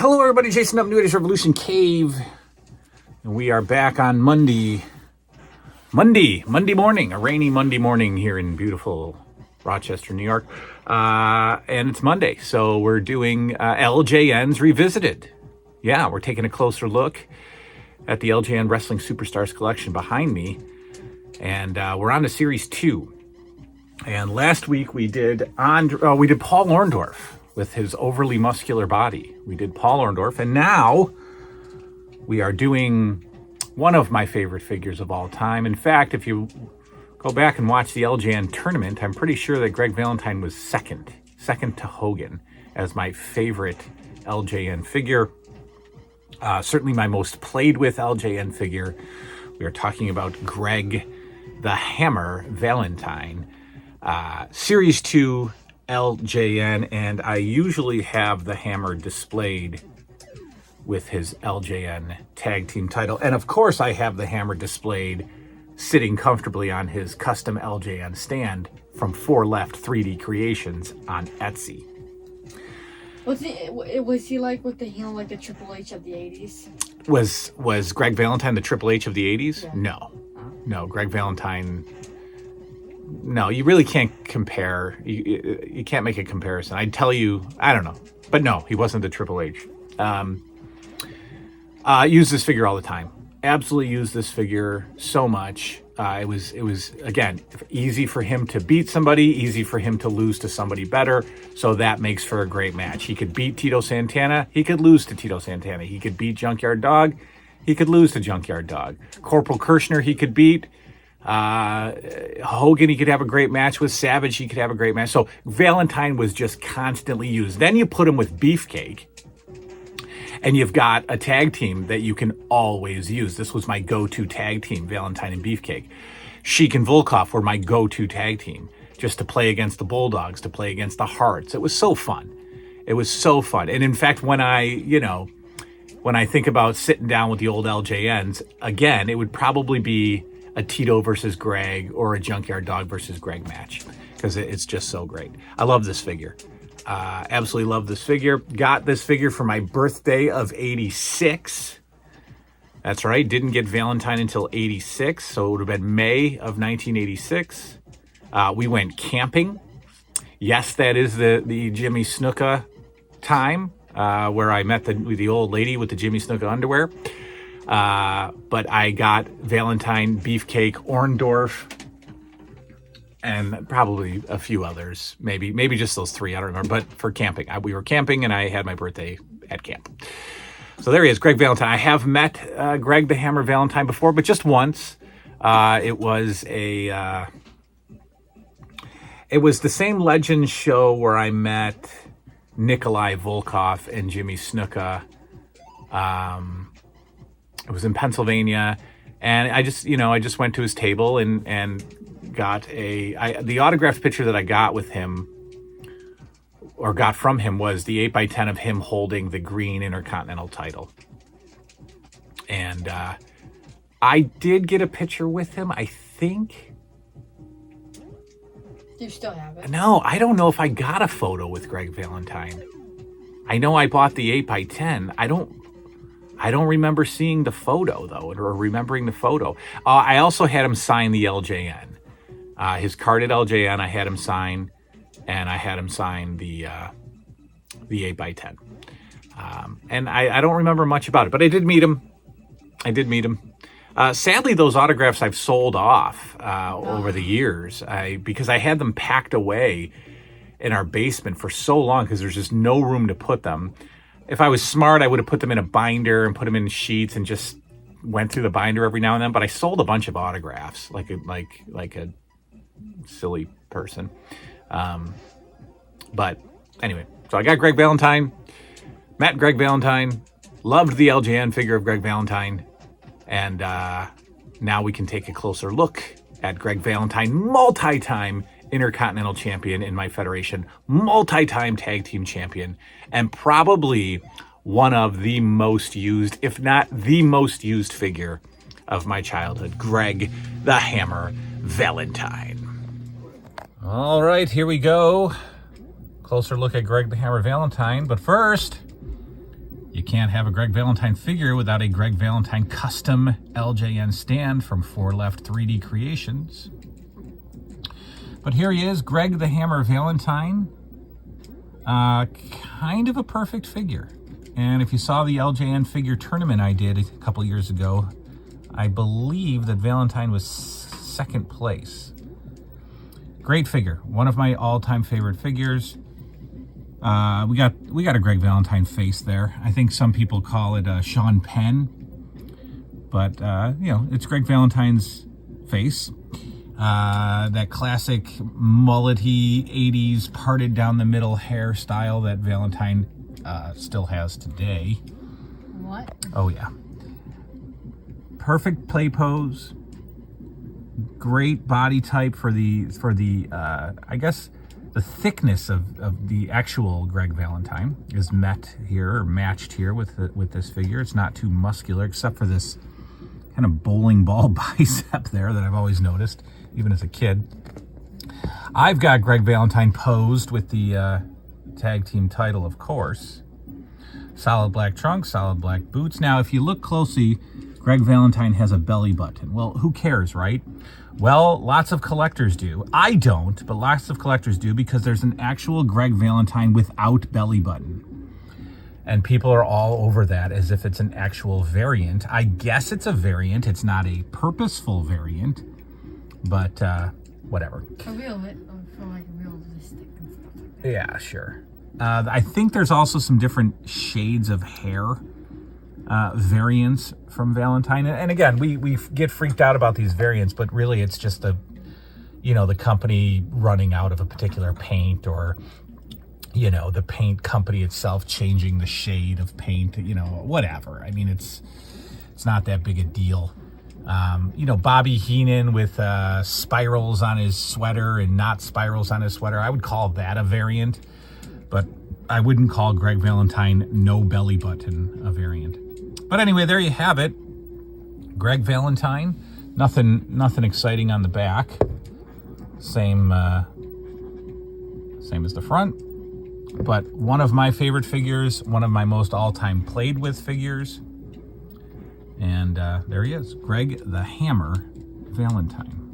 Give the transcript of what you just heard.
Hello everybody, Jason up, New Age Revolution Cave. And we are back on Monday morning, a rainy Monday morning here in beautiful Rochester, New York. And it's Monday, so we're doing LJN's Revisited. Yeah, we're taking a closer look at the LJN Wrestling Superstars collection behind me. And we're on to Series 2. And last week we did Paul Orndorff with his overly muscular body. We did Paul Orndorff, and now we are doing one of my favorite figures of all time. In fact, if you go back and watch the LJN tournament, I'm pretty sure that Greg Valentine was second to Hogan as my favorite LJN figure. Certainly my most played with LJN figure. We are talking about Greg the Hammer Valentine, Series 2 LJN, and I usually have the Hammer displayed with his LJN tag team title. And of course I have the Hammer displayed sitting comfortably on his custom LJN stand from 4 Left 3D Creations on Etsy. Was he like with the heel like the Triple H of the 80s? Was Greg Valentine the Triple H of the 80s? Yeah. No, Greg Valentine. No, you really can't compare. You can't make a comparison. I'd tell you, I don't know. But no, he wasn't the Triple H. Use this figure all the time. Absolutely use this figure so much. It was again, easy for him to beat somebody, easy for him to lose to somebody better. So that makes for a great match. He could beat Tito Santana. He could lose to Tito Santana. He could beat Junkyard Dog. He could lose to Junkyard Dog. Corporal Kirshner, he could beat. Hogan, he could have a great match with. Savage, he could have a great match. So Valentine was just constantly used. Then you put him with Beefcake, and you've got a tag team that you can always use. This was my go-to tag team, Valentine and Beefcake. Sheik and Volkov were my go-to tag team, just to play against the Bulldogs, to play against the Hearts. It was so fun. It was so fun. And in fact, when I think about sitting down with the old LJNs, again, it would probably be a Tito versus Greg or a Junkyard Dog versus Greg match, because it's just so great. I love this figure. Absolutely love this figure. Got this figure for my birthday of 86. That's right. Didn't get Valentine until 86, so it would have been May of 1986. We went camping. Yes, that is the Jimmy Snuka time, where I met the old lady with the Jimmy Snuka underwear. But I got Valentine, Beefcake, Orndorff, and probably a few others. Maybe just those 3. I don't remember. But for camping, we were camping, and I had my birthday at camp. So there he is, Greg Valentine. I have met Greg the Hammer Valentine before, but just once. It was the same Legends show where I met Nikolai Volkov and Jimmy Snuka. It was in Pennsylvania, and I just went to his table and got the autographed picture that I got with him, or got from him, was the 8x10 of him holding the green Intercontinental title. And I did get a picture with him, I think. You still have it? No, I don't know if I got a photo with Greg Valentine. I know I bought the 8x10. I don't remember seeing the photo, though, or remembering the photo. I also had him sign the LJN. His card at LJN, I had him sign, and I had him sign the 8x10. And I don't remember much about it, but I did meet him. Sadly, those autographs I've sold off over the years, because I had them packed away in our basement for so long, because there's just no room to put them. If I was smart, I would have put them in a binder and put them in sheets and just went through the binder every now and then. But I sold a bunch of autographs, like a silly person. But anyway, so I got Greg Valentine, met Greg Valentine, loved the LJN figure of Greg Valentine, and now we can take a closer look at Greg Valentine, multi-time Intercontinental Champion in my federation, multi-time Tag Team Champion, and probably one of the most used, if not the most used figure of my childhood, Greg the Hammer Valentine. All right, here we go. Closer look at Greg the Hammer Valentine. But first, You can't have a Greg Valentine figure without a Greg Valentine custom LJN stand from 4 Left 3D Creations. But here he is, Greg the Hammer Valentine. Kind of a perfect figure. And if you saw the LJN figure tournament I did a couple years ago, I believe that Valentine was second place. Great figure. One of my all-time favorite figures. We got a Greg Valentine face there. I think some people call it Sean Penn, but you know, it's Greg Valentine's face. That classic mullety 80s parted down the middle hairstyle that Valentine still has today. What? Oh yeah. Perfect play pose. Great body type for the I guess the thickness of the actual Greg Valentine is met here, or matched here with this figure. It's not too muscular, except for this kind of bowling ball bicep there that I've always noticed, even as a kid. I've got Greg Valentine posed with the tag team title, of course. Solid black trunks, solid black boots. Now, if you look closely, Greg Valentine has a belly button. Well, who cares, right? Well, lots of collectors do. I don't, but lots of collectors do, because there's an actual Greg Valentine without belly button. And people are all over that as if it's an actual variant. I guess it's a variant. It's not a purposeful variant, but whatever. For real, for like realistic and stuff like that. Yeah, sure. I think there's also some different shades of hair variants from Valentine. And again, we get freaked out about these variants, but really it's just the company running out of a particular paint, or, you know, the paint company itself changing the shade of paint, you know, whatever. I mean, it's not that big a deal. You know, Bobby Heenan with spirals on his sweater and not spirals on his sweater, I would call that a variant, but I wouldn't call Greg Valentine no belly button a variant. But anyway, there you have it. Greg Valentine. Nothing exciting on the back. Same as the front. But one of my favorite figures, one of my most all-time played with figures. And there he is, Greg the Hammer Valentine.